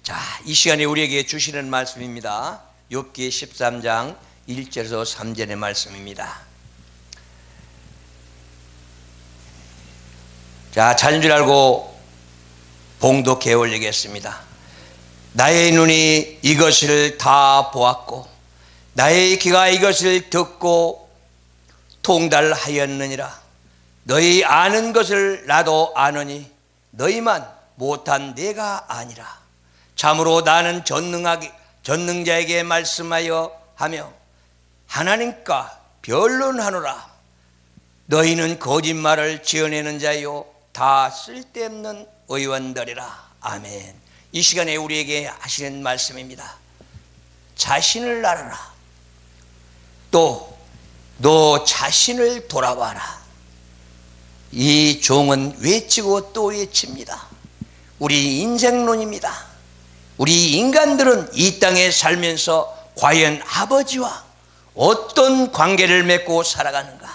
자, 이 시간에 우리에게 주시는 말씀입니다. 욥기 13장 1절에서 3절의 말씀입니다. 자, 자는 줄 알고 봉독해 올리겠습니다. 나의 눈이 이것을 다 보았고 나의 귀가 이것을 듣고 통달하였느니라. 너희 아는 것을 나도 아노니 너희만 못한 내가 아니라. 참으로 나는 전능자에게 말씀하여 하며 하나님과 변론하노라. 너희는 거짓말을 지어내는 자요 다 쓸데없는 의원들이라. 아멘. 이 시간에 우리에게 하시는 말씀입니다. 자신을 알아라. 또 너 자신을 돌아봐라. 이 종은 외치고 또 외칩니다. 우리 인생론입니다. 우리 인간들은 이 땅에 살면서 과연 아버지와 어떤 관계를 맺고 살아가는가?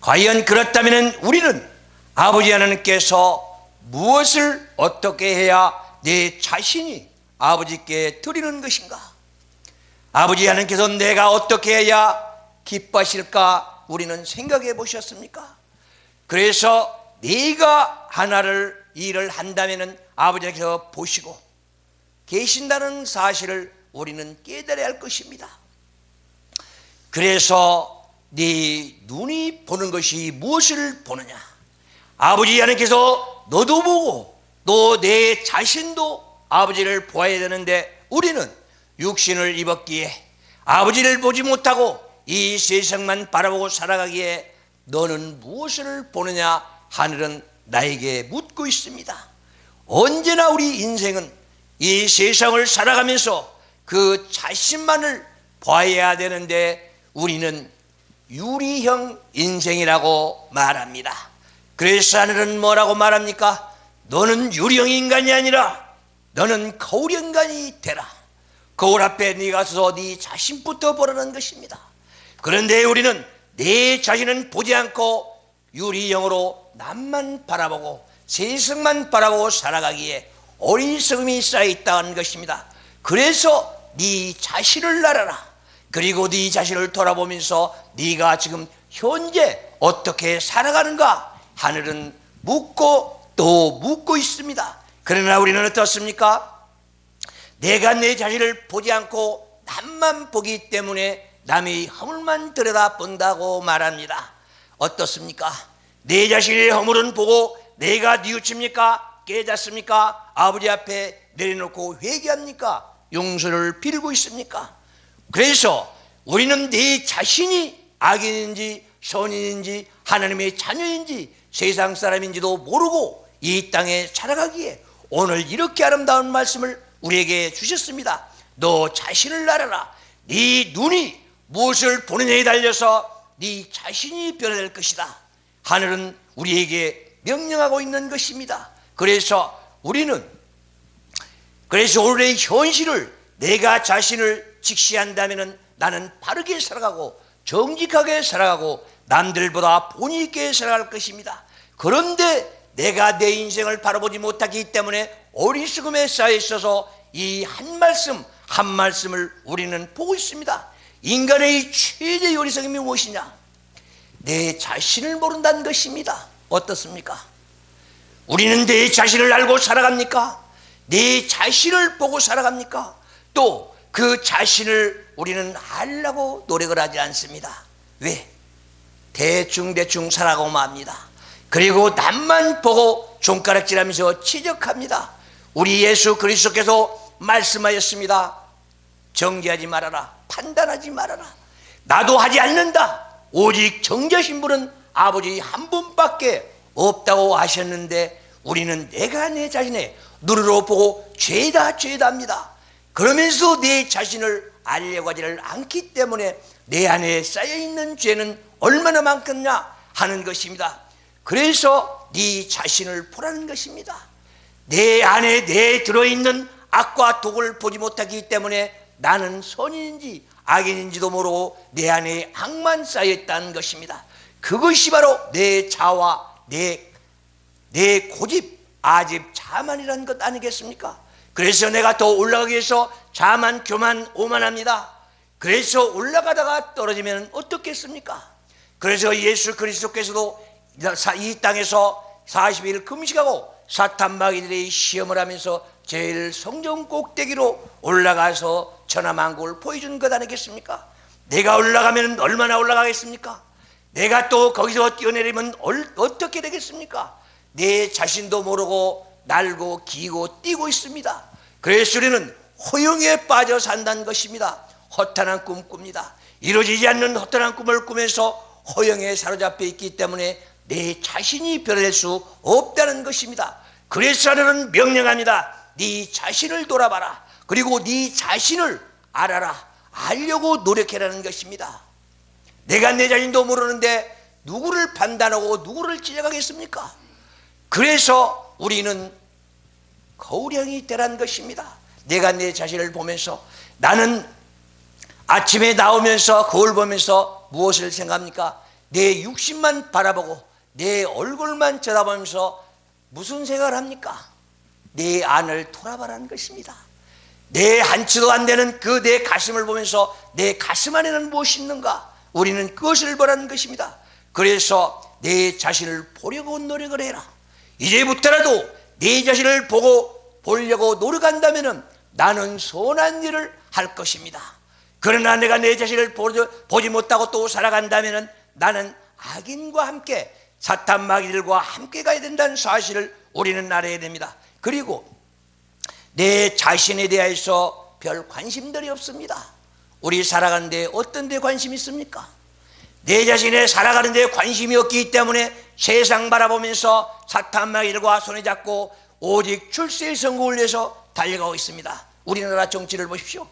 과연 그렇다면 우리는 아버지 하나님께서 무엇을 어떻게 해야 내 자신이 아버지께 드리는 것인가? 아버지 하나님께서 내가 어떻게 해야 기뻐하실까? 우리는 생각해 보셨습니까? 그래서 네가 하나를 일을 한다면 아버지께서 보시고 계신다는 사실을 우리는 깨달아야 할 것입니다. 그래서 네 눈이 보는 것이 무엇을 보느냐? 아버지 하나님께서 너도 보고 또 내 자신도 아버지를 보아야 되는데 우리는 육신을 입었기에 아버지를 보지 못하고 이 세상만 바라보고 살아가기에 너는 무엇을 보느냐? 하늘은 나에게 묻고 있습니다. 언제나 우리 인생은 이 세상을 살아가면서 그 자신만을 봐야 되는데 우리는 유리형 인생이라고 말합니다. 그래서 하늘은 뭐라고 말합니까? 너는 유리형 인간이 아니라 너는 거울형 인간이 되라. 거울 앞에 네가 서서 네 자신부터 보라는 것입니다. 그런데 우리는 내 자신은 보지 않고 유리형으로 남만 바라보고 세상만 바라보고 살아가기에 어리석음이 쌓여있다는 것입니다. 그래서 네 자신을 알아라. 그리고 네 자신을 돌아보면서 네가 지금 현재 어떻게 살아가는가? 하늘은 묻고 또 묻고 있습니다. 그러나 우리는 어떻습니까? 내가 내 자신을 보지 않고 남만 보기 때문에 남의 허물만 들여다본다고 말합니다. 어떻습니까? 내 자신의 허물은 보고 내가 뉘우칩니까? 깨닫습니까? 아버지 앞에 내려놓고 회개합니까? 용서를 빌고 있습니까? 그래서 우리는 내 자신이 악인인지 선인인지 하나님의 자녀인지 세상 사람인지도 모르고 이 땅에 살아가기에 오늘 이렇게 아름다운 말씀을 우리에게 주셨습니다. 너 자신을 알아라. 네 눈이 무엇을 보느냐에 달려서 네 자신이 변화될 것이다. 하늘은 우리에게 명령하고 있는 것입니다. 그래서 우리는 오늘의 현실을 내가 자신을 직시한다면 나는 바르게 살아가고 정직하게 살아가고 남들보다 본의 있게 살아갈 것입니다. 그런데 내가 내 인생을 바라보지 못하기 때문에 어리석음에 쌓여 있어서 이 한 말씀을 우리는 보고 있습니다. 인간의 최대의 어리석음이 무엇이냐? 내 자신을 모른다는 것입니다. 어떻습니까? 우리는 내 자신을 알고 살아갑니까? 내 자신을 보고 살아갑니까? 또 그 자신을 우리는 알려고 노력을 하지 않습니다. 왜? 대충 살아가고 맙니다. 그리고 남만 보고 손가락질하면서 지적합니다. 우리 예수 그리스도께서 말씀하였습니다. 정죄하지 말아라. 판단하지 말아라. 나도 하지 않는다. 오직 정죄하신 분은 아버지 한 분밖에 없다고 하셨는데 우리는 내가 내 자신의 눈으로 보고 죄다 합니다. 그러면서 내 자신을 알려고 하지를 않기 때문에 내 안에 쌓여있는 죄는 얼마나 많겠냐 하는 것입니다. 그래서 네 자신을 보라는 것입니다. 내 안에 내 들어있는 악과 독을 보지 못하기 때문에 나는 선인인지 악인인지도 모르고 내 안에 악만 쌓여있다는 것입니다. 그것이 바로 내 자와 내 고집, 아집, 자만이라는 것 아니겠습니까? 그래서 내가 더 올라가기 위해서 자만 교만 오만합니다. 그래서 올라가다가 떨어지면 어떻겠습니까? 그래서 예수 그리스도께서도 이 땅에서 40일 금식하고 사탄 마귀들이 시험을 하면서 제일 성전 꼭대기로 올라가서 천하만국을 보여준 것 아니겠습니까? 내가 올라가면 얼마나 올라가겠습니까? 내가 또 거기서 뛰어내리면 어떻게 되겠습니까? 내 자신도 모르고 날고 기고 뛰고 있습니다. 그래서 우리는 허영에 빠져 산다는 것입니다. 허탄한 꿈 꿉니다. 이루어지지 않는 허탄한 꿈을 꾸면서 허영에 사로잡혀 있기 때문에 내 자신이 변할 수 없다는 것입니다. 그래서 하나님은 명령합니다. 네 자신을 돌아봐라. 그리고 네 자신을 알아라. 알려고 노력해라는 것입니다. 내가 내 자신도 모르는데 누구를 판단하고 누구를 지적하겠습니까? 그래서 우리는 거울형이 되라는 것입니다. 내가 내 자신을 보면서, 나는 아침에 나오면서 거울 보면서 무엇을 생각합니까? 내 육신만 바라보고 내 얼굴만 쳐다보면서 무슨 생각을 합니까? 내 안을 돌아봐라는 것입니다. 내 한치도 안 되는 그 내 가슴을 보면서 내 가슴 안에는 무엇이 있는가? 우리는 그것을 보라는 것입니다. 그래서 내 자신을 보려고 노력을 해라. 이제부터라도 내 자신을 보려고 노력한다면 나는 선한 일을 할 것입니다. 그러나 내가 내 자신을 보지 못하고 또 살아간다면 나는 악인과 함께 사탄 마귀들과 함께 가야 된다는 사실을 우리는 알아야 됩니다. 그리고 내 자신에 대해서 별 관심들이 없습니다. 우리 살아가는 데 어떤 데 관심이 있습니까? 내 자신에 살아가는 데 관심이 없기 때문에 세상 바라보면서 사탄 마귀들과 손에 잡고 오직 출세의 성공을 위해서 달려가고 있습니다. 우리나라 정치를 보십시오.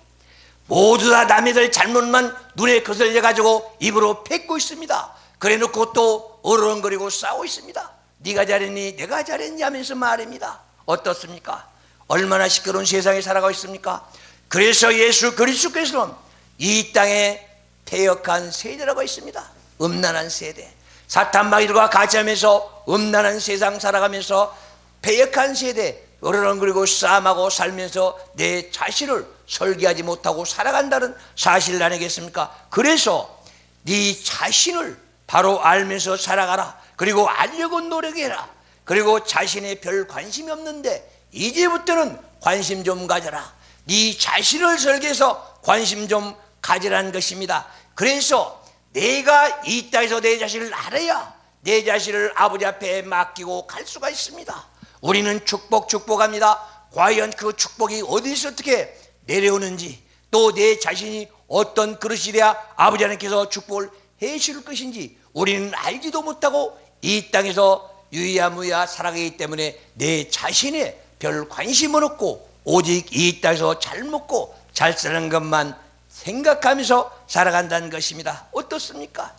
모두 다 남의들 잘못만 눈에 거슬려 가지고 입으로 뱉고 있습니다. 그래 놓고 또 어른거리고 싸우고 있습니다. 네가 잘했니 내가 잘했니 하면서 말입니다. 어떻습니까? 얼마나 시끄러운 세상에 살아가고 있습니까? 그래서 예수 그리스도께서는 이 땅에 패역한 세대라고 있습니다. 음란한 세대, 사탄 마귀들과 같이 하면서 음란한 세상 살아가면서 패역한 세대, 어른거리고 싸움하고 살면서 내 자신을 설계하지 못하고 살아간다는 사실 아니겠습니까? 그래서 네 자신을 바로 알면서 살아가라. 그리고 알려고 노력해라. 그리고 자신에 별 관심이 없는데 이제부터는 관심 좀 가져라. 네 자신을 설계해서 관심 좀 가지라는 것입니다. 그래서 내가 이 땅에서 내 자신을 알아야 내 자신을 아버지 앞에 맡기고 갈 수가 있습니다. 우리는 축복합니다. 과연 그 축복이 어디서 어떻게 내려오는지, 또 내 자신이 어떤 그릇이 돼야 아버지 하나님께서 축복을 해 줄 것인지 우리는 알지도 못하고 이 땅에서 유야무야 살아가기 때문에 내 자신에 별 관심은 없고 오직 이 땅에서 잘 먹고 잘 사는 것만 생각하면서 살아간다는 것입니다. 어떻습니까?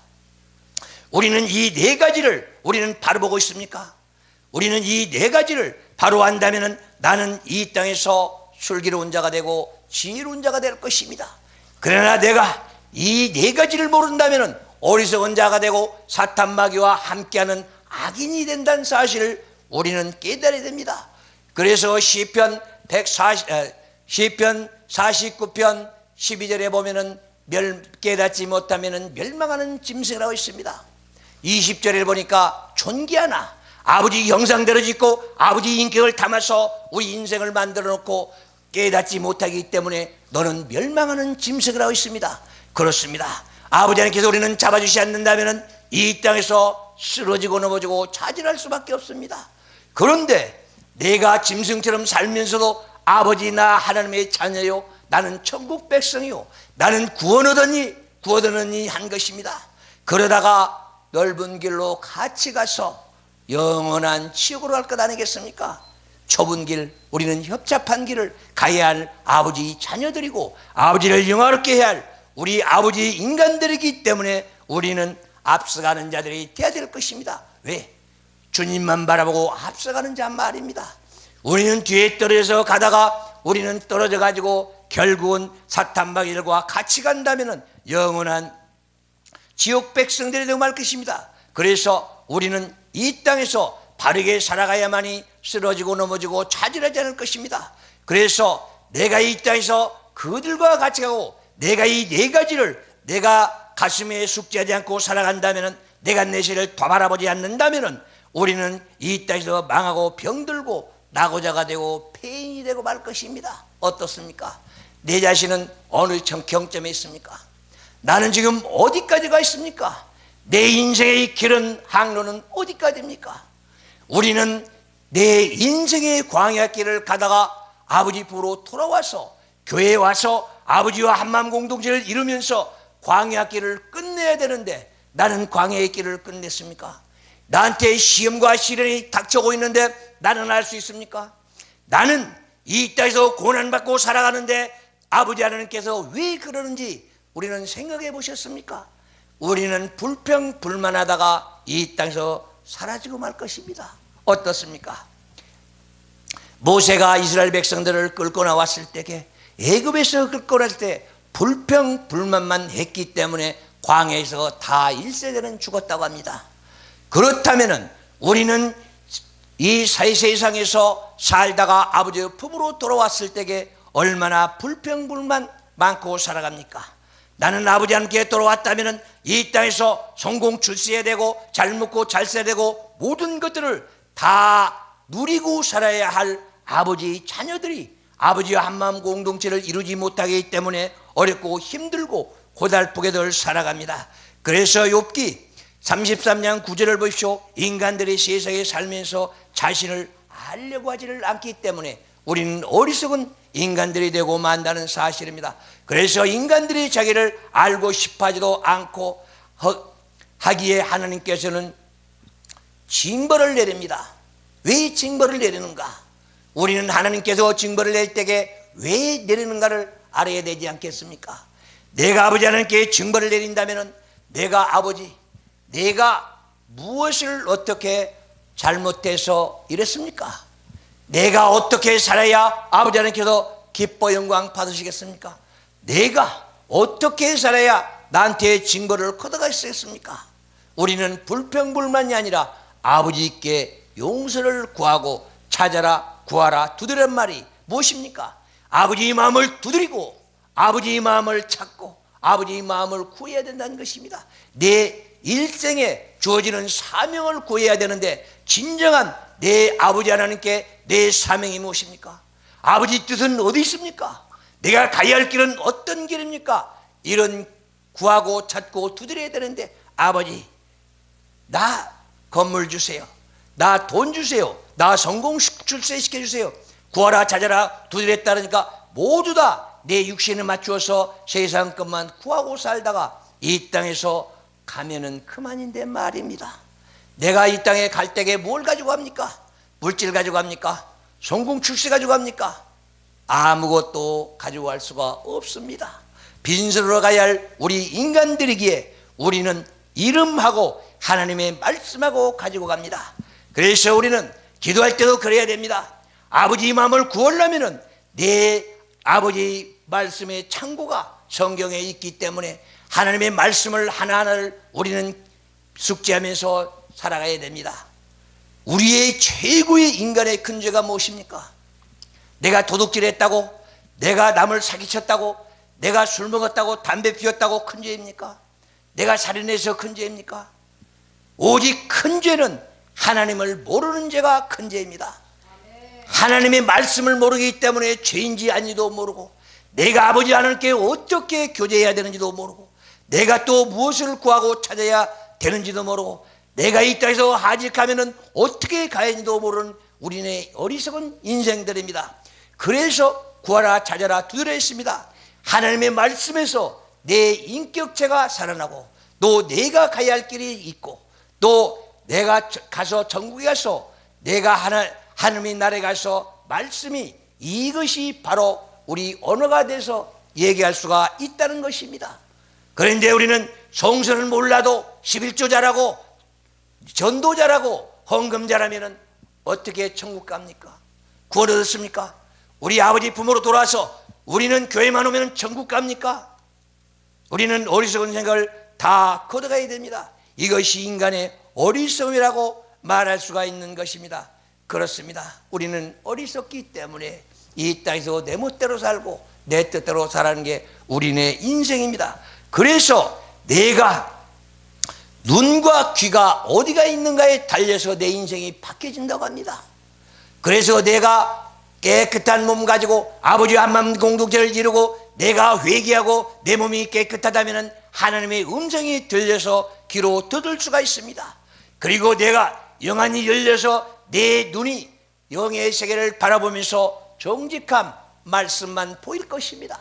우리는 이 네 가지를 우리는 바로 보고 있습니까? 우리는 이 네 가지를 바로 안다면 나는 이 땅에서 슬기로운 자가 되고 지혜로운 자가 될 것입니다. 그러나 내가 이 네 가지를 모른다면 어리석은 자가 되고 사탄 마귀와 함께하는 악인이 된다는 사실을 우리는 깨달아야 됩니다. 그래서 시편 49편 12절에 보면은 깨닫지 못하면 멸망하는 짐승이라고 있습니다. 20절에 보니까 존귀하나 아버지 형상대로 짓고 아버지 인격을 담아서 우리 인생을 만들어 놓고 깨닫지 못하기 때문에 너는 멸망하는 짐승이라고 있습니다. 그렇습니다. 아버지 하나님께서 우리는 잡아주시 않는다면 이 땅에서 쓰러지고 넘어지고 자진할 수밖에 없습니다. 그런데 내가 짐승처럼 살면서도 아버지 나 하나님의 자녀요, 나는 천국 백성이요, 나는 구원 얻었니 한 것입니다. 그러다가 넓은 길로 같이 가서 영원한 지옥으로 갈 것 아니겠습니까? 좁은 길, 우리는 협잡한 길을 가야 할 아버지 자녀들이고 아버지를 영화롭게 해야 할 우리 아버지 인간들이기 때문에 우리는 앞서가는 자들이 되어야 될 것입니다. 왜? 주님만 바라보고 앞서가는 자 말입니다. 우리는 뒤에 떨어져서 가다가 우리는 떨어져 가지고 결국은 사탄 마귀들과 같이 간다면 영원한 지옥 백성들이 되고 말 것입니다. 그래서 우리는 이 땅에서 바르게 살아가야만이 쓰러지고 넘어지고 차질하지 않을 것입니다. 그래서 내가 이 땅에서 그들과 같이 가고 내가 이 네 가지를 내가 가슴에 숙지하지 않고 살아간다면, 내가 내세를 더 바라보지 않는다면 우리는 이 땅에서 망하고 병들고 낙오자가 되고 폐인이 되고 말 것입니다. 어떻습니까? 내 자신은 어느 경점에 있습니까? 나는 지금 어디까지가 있습니까? 내 인생의 길은, 항로는 어디까지입니까? 우리는 내 인생의 광야길을 가다가 아버지 보러 돌아와서 교회에 와서 아버지와 한마음 공동체를 이루면서 광야길을 끝내야 되는데, 나는 광야의 길을 끝냈습니까? 나한테 시험과 시련이 닥쳐오고 있는데 나는 알 수 있습니까? 나는 이 땅에서 고난받고 살아가는데 아버지 하나님께서 왜 그러는지 우리는 생각해 보셨습니까? 우리는 불평불만하다가 이 땅에서 사라지고 말 것입니다. 어떻습니까? 모세가 이스라엘 백성들을 끌고 나왔을 때에, 애굽에서 끌고 나왔을 때 불평불만만 했기 때문에 광야에서 다 1세대는 죽었다고 합니다. 그렇다면 우리는 이 세상에서 살다가 아버지의 품으로 돌아왔을 때에 얼마나 불평불만 많고 살아갑니까? 나는 아버지 함께 돌아왔다면 이 땅에서 성공 출세해야 되고 잘 먹고 잘 살아야 되고 모든 것들을 다 누리고 살아야 할 아버지 자녀들이 아버지와 한마음 공동체를 이루지 못하기 때문에 어렵고 힘들고 고달프게들 살아갑니다. 그래서 욥기 33장 9절을 보십시오. 인간들이 세상에 살면서 자신을 알려고 하지를 않기 때문에 우리는 어리석은 인간들이 되고 만다는 사실입니다. 그래서 인간들이 자기를 알고 싶어하지도 않고 하기에 하나님께서는 징벌을 내립니다. 왜 징벌을 내리는가? 우리는 하나님께서 징벌을 낼 때에 왜 내리는가를 알아야 되지 않겠습니까? 내가 아버지 하나님께 징벌을 내린다면 내가 무엇을 어떻게 잘못해서 이랬습니까? 내가 어떻게 살아야 아버지 하나님께서 기뻐 영광 받으시겠습니까? 내가 어떻게 살아야 나한테 징벌을 걷어가시겠습니까? 우리는 불평불만이 아니라 아버지께 용서를 구하고 찾아라, 구하라, 두드리란 말이 무엇입니까? 아버지의 마음을 두드리고 아버지의 마음을 찾고 아버지의 마음을 구해야 된다는 것입니다. 내 일생에 주어지는 사명을 구해야 되는데, 진정한 내 아버지 하나님께 내 사명이 무엇입니까? 아버지 뜻은 어디 있습니까? 내가 가야 할 길은 어떤 길입니까? 이런 구하고 찾고 두드려야 되는데, 아버지 나 건물 주세요, 나 돈 주세요, 나 성공 출세시켜 주세요, 구하라 찾아라 두드렸다니까 모두 다 내 육신에 맞추어서 세상 것만 구하고 살다가 이 땅에서 가면은 그만인데 말입니다. 내가 이 땅에 갈 때에 뭘 가지고 갑니까? 물질 가지고 갑니까? 성공 출세 가지고 갑니까? 아무것도 가지고 갈 수가 없습니다. 빈손으로 가야 할 우리 인간들이기에 우리는 이름하고 하나님의 말씀하고 가지고 갑니다. 그래서 우리는 기도할 때도 그래야 됩니다. 아버지 마음을 구하려면 내 아버지 말씀의 창고가 성경에 있기 때문에 하나님의 말씀을 하나하나를 우리는 숙지하면서 살아가야 됩니다. 우리의 최고의 인간의 큰 죄가 무엇입니까? 내가 도둑질했다고, 내가 남을 사기쳤다고, 내가 술 먹었다고, 담배 피웠다고 큰 죄입니까? 내가 살인해서 큰 죄입니까? 오직 큰 죄는 하나님을 모르는 죄가 큰 죄입니다. 하나님의 말씀을 모르기 때문에 죄인지 아닌지도 모르고, 내가 아버지 하나님께 어떻게 교제해야 되는지도 모르고, 내가 또 무엇을 구하고 찾아야 되는지도 모르고, 내가 이 땅에서 하직하면 어떻게 가야 하는지도 모르는 우리네 어리석은 인생들입니다. 그래서 구하라 찾아라 두드려 했습니다. 하나님의 말씀에서 내 인격체가 살아나고, 또 내가 가야 할 길이 있고, 또 내가 가서 천국에 가서 내가 하나님의 나라에 가서 말씀이 이것이 바로 우리 언어가 돼서 얘기할 수가 있다는 것입니다. 그런데 우리는 성서를 몰라도 11조 잘하고 전도 잘하고 헌금 잘하면 어떻게 천국 갑니까? 구원 얻었습니까? 우리 아버지 품으로 돌아와서 우리는 교회만 오면 천국 갑니까? 우리는 어리석은 생각을 다 걷어가야 됩니다. 이것이 인간의 어리석음이라고 말할 수가 있는 것입니다. 그렇습니다. 우리는 어리석기 때문에 이 땅에서 내 멋대로 살고 내 뜻대로 살아가는 게 우리네 인생입니다. 그래서 내가 눈과 귀가 어디가 있는가에 달려서 내 인생이 바뀌어진다고 합니다. 그래서 내가 깨끗한 몸 가지고 아버지와 한마음 공동체를 이루고 내가 회개하고 내 몸이 깨끗하다면 하나님의 음성이 들려서 귀로 듣을 수가 있습니다. 그리고 내가 영안이 열려서 내 눈이 영의 세계를 바라보면서 정직한 말씀만 보일 것입니다.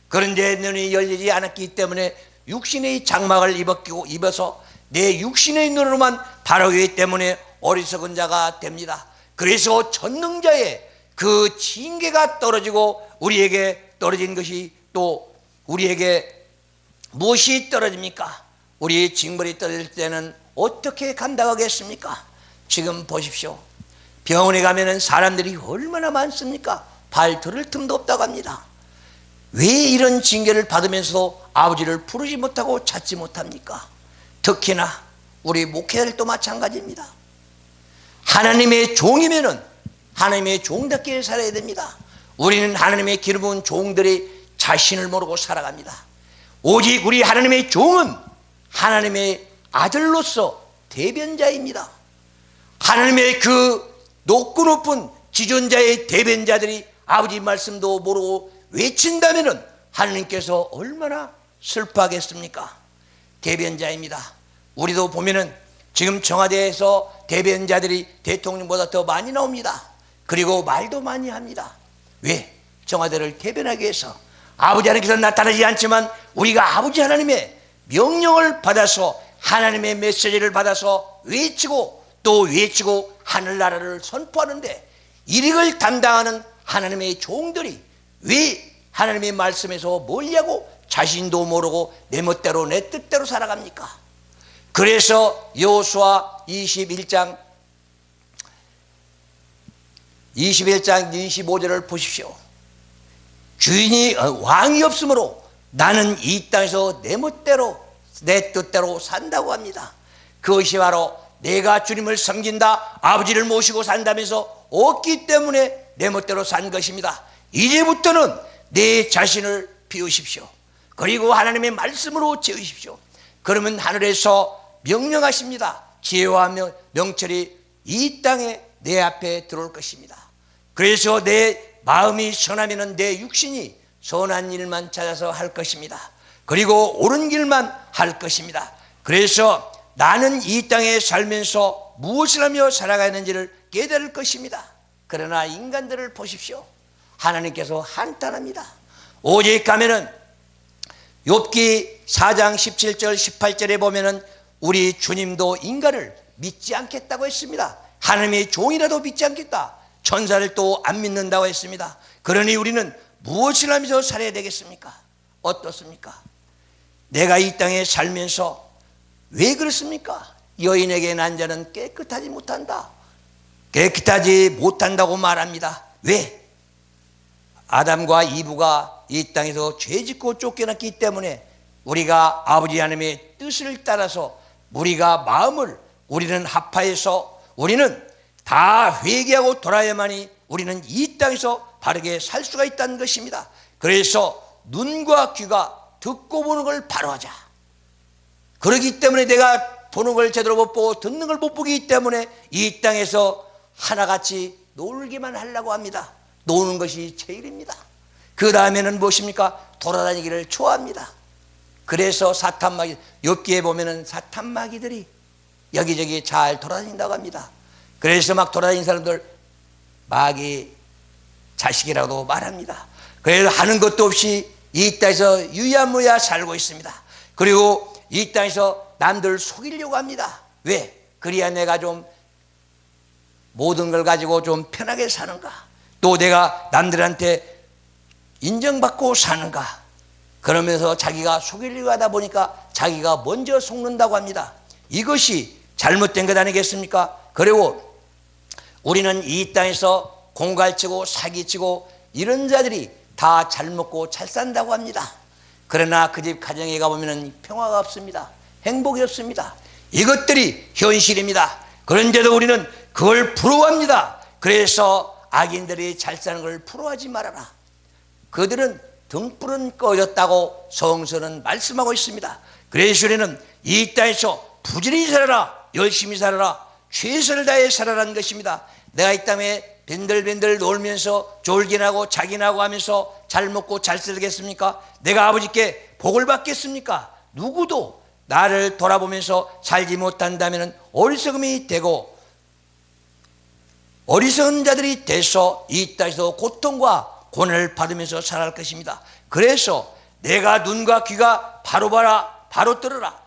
그런데 눈이 열리지 않았기 때문에 육신의 장막을 입어서 내 육신의 눈으로만 바라보기 때문에 어리석은 자가 됩니다. 그래서 전능자의 그 징계가 떨어지고 우리에게 떨어진 것이 또 우리에게 무엇이 떨어집니까? 우리 징벌이 떨어질 때는 어떻게 감당하겠습니까? 지금 보십시오. 병원에 가면은 사람들이 얼마나 많습니까? 발 들을 틈도 없다고 합니다. 왜 이런 징계를 받으면서도 아버지를 부르지 못하고 찾지 못합니까? 특히나 우리 목회자들도 마찬가지입니다. 하나님의 종이면은 하나님의 종답게 살아야 됩니다. 우리는 하나님의 기름 부은 종들이 자신을 모르고 살아갑니다. 오직 우리 하나님의 종은 하나님의 아들로서 대변자입니다. 하나님의 그 높은 지존자의 대변자들이 아버지 말씀도 모르고 외친다면 하나님께서 얼마나 슬퍼하겠습니까? 대변자입니다. 우리도 보면은 지금 청와대에서 대변자들이 대통령보다 더 많이 나옵니다. 그리고 말도 많이 합니다. 왜? 청와대를 대변하기 위해서. 아버지 하나님께서 나타나지 않지만 우리가 아버지 하나님의 명령을 받아서 하나님의 메시지를 받아서 외치고 또 외치고 하늘나라를 선포하는데 이익을 담당하는 하나님의 종들이 왜 하나님의 말씀에서 멀리하고 자신도 모르고 내 멋대로 내 뜻대로 살아갑니까? 그래서 여호수아 21장 25절을 보십시오. 주인이 왕이 없으므로 나는 이 땅에서 내 멋대로 내 뜻대로 산다고 합니다. 그것이 바로 내가 주님을 섬긴다, 아버지를 모시고 산다면서 없기 때문에 내 멋대로 산 것입니다. 이제부터는 내 자신을 비우십시오. 그리고 하나님의 말씀으로 채우십시오. 그러면 하늘에서 명령하십니다. 지혜와 명철이 이 땅에 내 앞에 들어올 것입니다. 그래서 내 마음이 선하면 내 육신이 선한 일만 찾아서 할 것입니다. 그리고 옳은 길만 할 것입니다. 그래서 나는 이 땅에 살면서 무엇을 하며 살아가는지를 깨달을 것입니다. 그러나 인간들을 보십시오. 하나님께서 한탄합니다. 오직 가면은 욥기 4장 17절 18절에 보면은 우리 주님도 인간을 믿지 않겠다고 했습니다. 하나님의 종이라도 믿지 않겠다. 천사를 또 안 믿는다고 했습니다. 그러니 우리는 무엇을 하면서 살아야 되겠습니까? 어떻습니까? 내가 이 땅에 살면서 왜 그렇습니까? 여인에게 난 자는 깨끗하지 못한다. 깨끗하지 못한다고 말합니다. 왜? 아담과 이브가 이 땅에서 죄짓고 쫓겨났기 때문에 우리가 아버지 하나님의 뜻을 따라서 우리가 마음을 우리는 합하여서 우리는 다 회개하고 돌아야만이 우리는 이 땅에서 바르게 살 수가 있다는 것입니다. 그래서 눈과 귀가 듣고 보는 걸 바로 하자. 그렇기 때문에 내가 보는 걸 제대로 못 보고 듣는 걸 못 보기 때문에 이 땅에서 하나같이 놀기만 하려고 합니다. 노는 것이 제일입니다. 그 다음에는 무엇입니까? 돌아다니기를 좋아합니다. 그래서 사탄마귀, 욥기에 보면은 사탄마귀들이 여기저기 잘 돌아다닌다고 합니다. 그래서 막 돌아다니는 사람들 마귀 자식이라고 말합니다. 그래서 하는 것도 없이 이 땅에서 유야무야 살고 있습니다. 그리고 이 땅에서 남들 속이려고 합니다. 왜? 그래야 내가 좀 모든 걸 가지고 좀 편하게 사는가, 또 내가 남들한테 인정받고 사는가, 그러면서 자기가 속이려고 하다 보니까 자기가 먼저 속는다고 합니다. 이것이 잘못된 것 아니겠습니까? 그리고 우리는 이 땅에서 공갈치고 사기치고 이런 자들이 다 잘 먹고 잘 산다고 합니다. 그러나 그 집 가정에 가보면 평화가 없습니다. 행복이 없습니다. 이것들이 현실입니다. 그런데도 우리는 그걸 부러워합니다. 그래서 악인들이 잘 사는 걸 부러워하지 말아라. 그들은 등불은 꺼졌다고 성서는 말씀하고 있습니다. 그래서 우리는 이 땅에서 부지런히 살아라, 열심히 살아라, 최선을 다해 살아라는 것입니다. 내가 이 땅에 빈들빈들 놀면서 졸기나고 자기나고 하면서 잘 먹고 잘 살겠습니까? 내가 아버지께 복을 받겠습니까? 누구도 나를 돌아보면서 살지 못한다면 어리석음이 되고 어리석은 자들이 돼서 이 땅에서 고통과 고난을 받으면서 살아갈 것입니다. 그래서 내가 눈과 귀가 바로 봐라, 바로 들으라.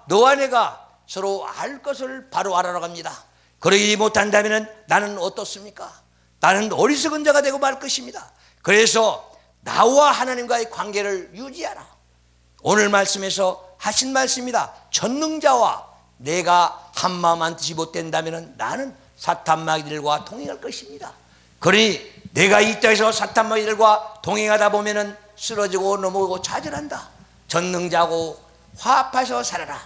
너와 내가 서로 알 것을 바로 알아라고 합니다. 그러지 못한다면 나는 어떻습니까? 나는 어리석은 자가 되고 말 것입니다. 그래서 나와 하나님과의 관계를 유지하라. 오늘 말씀에서 하신 말씀입니다. 전능자와 내가 한마음 한뜻이 못된다면 나는 사탄 마귀들과 동행할 것입니다. 그러니 내가 이 땅에서 사탄 마귀들과 동행하다 보면 쓰러지고 넘어오고 좌절한다. 전능자고 화합해서 살아라.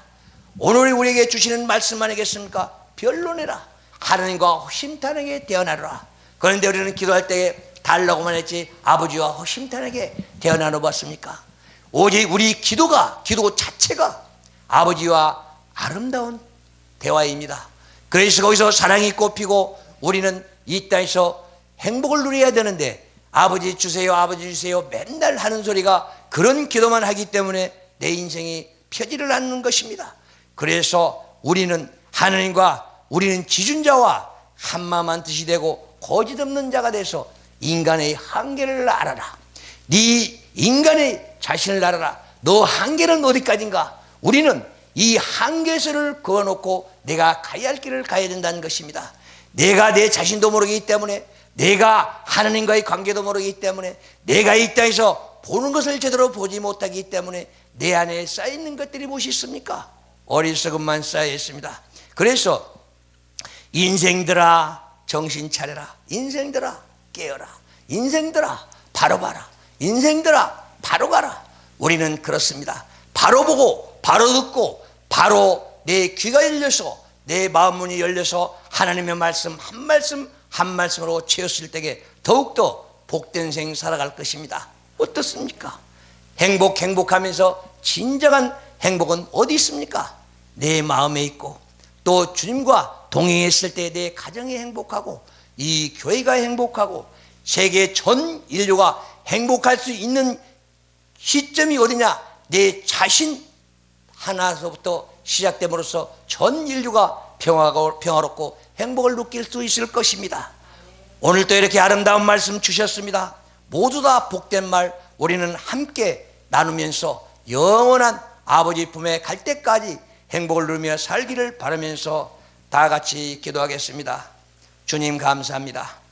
오늘 우리에게 주시는 말씀 아니겠습니까? 변론해라. 하나님과 허심탄회하게 대언하라. 그런데 우리는 기도할 때에 달라고만 했지 아버지와 허심탄회하게 대언하러 봤습니까? 오직 우리 기도 자체가 아버지와 아름다운 대화입니다. 그래서 거기서 사랑이 꽃피고 우리는 이 땅에서 행복을 누려야 되는데 아버지 주세요, 아버지 주세요 맨날 하는 소리가 그런 기도만 하기 때문에 내 인생이 펴지를 않는 것입니다. 그래서 우리는 하나님과 우리는 지존자와 한마음 한뜻이 되고 거짓 없는 자가 돼서 인간의 한계를 알아라. 네 인간의 자신을 알아라. 너 한계는 어디까지인가? 우리는 이 한계선을 그어놓고 내가 가야 할 길을 가야 된다는 것입니다. 내가 내 자신도 모르기 때문에, 내가 하나님과의 관계도 모르기 때문에, 내가 이 땅에서 보는 것을 제대로 보지 못하기 때문에 내 안에 쌓여있는 것들이 무엇이 있습니까? 어리석음만 쌓여 있습니다. 그래서 인생들아 정신 차려라. 인생들아 깨어라. 인생들아 바로 봐라. 인생들아 바로 가라. 우리는 그렇습니다. 바로 보고 바로 듣고 바로 내 귀가 열려서 내 마음 문이 열려서 하나님의 말씀 한 말씀 한 말씀으로 채웠을 때에 더욱더 복된 생 살아갈 것입니다. 어떻습니까? 행복하면서 진정한 행복은 어디 있습니까? 내 마음에 있고 또 주님과 동행했을 때 내 가정이 행복하고 이 교회가 행복하고 세계 전 인류가 행복할 수 있는 시점이 어디냐? 내 자신 하나서부터 시작됨으로써 전 인류가 평화롭고 행복을 느낄 수 있을 것입니다. 오늘도 이렇게 아름다운 말씀 주셨습니다. 모두 다 복된 말 우리는 함께 나누면서 영원한 아버지 품에 갈 때까지 행복을 누리며 살기를 바라면서 다 같이 기도하겠습니다. 주님 감사합니다.